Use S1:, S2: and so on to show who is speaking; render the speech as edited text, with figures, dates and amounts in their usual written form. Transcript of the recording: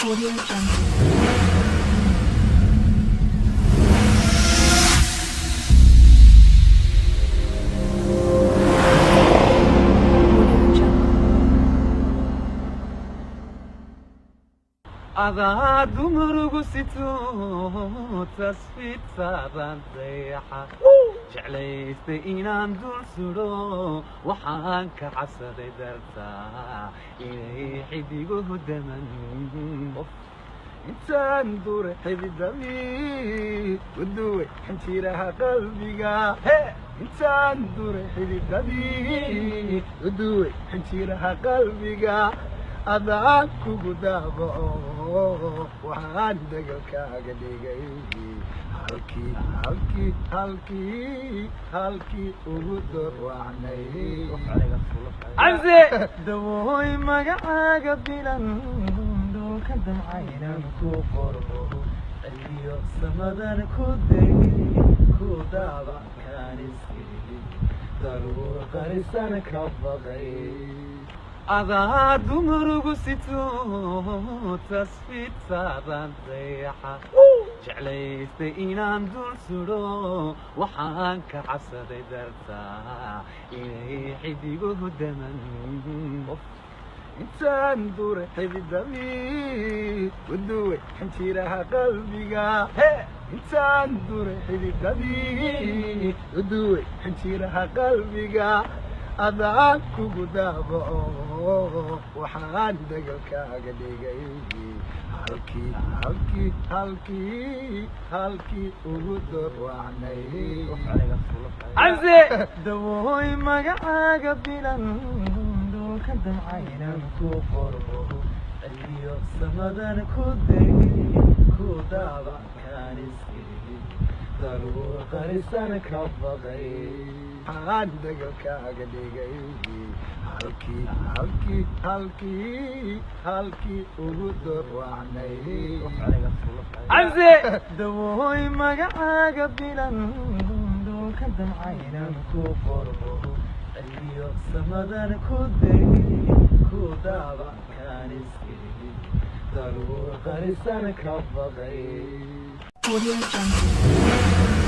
S1: Audio Jungle. Audio Jungle.
S2: adaa dumarugu sito tasfiidtaadan dayaxa jeclaystay inaan dul sudo waxaan ka cabsaday dartaa inay xidiguhu daman intaan dure xididami uduway xinjiraha qalbiga intaan dure xididami uduway xinjiraha qalbiga adaan kugu daabaco waxaan degalkaaga dhigay halkii ugu dorwacnay dawooy magacaaga bilan dhulka damcaynan ku qoro iyo samadan ku degi ku daabakaan iskii daruur qarisan ka baqay adaa dumarugu sito tasfiidtaadan dayaxa jeclaystay inaan dul sudo waxaan ka cabsaday dartaa inay xidiguhu daman intaan dure xididami uduway xinjiraha qalbiga intaan dure xididami uduway xinjiraha qalbiga adaan kugu daabaco waxaan degalkaaga dhigay halkii ugu dorwacnay dawooy magacaaga bilan dhulka damcaynan ku qoro iyo samadan ku degi ku daabakaan iskii daruur qarisan ka baqay waxaan degalkaaga dhigay halkii ugu dorwacnay dawooy magacaaga bilan dhulka damcaynan ku qoro iyo samadan ku degi ku daabakaan iskii daruur qarisan ka baqay
S1: Audio Jungle.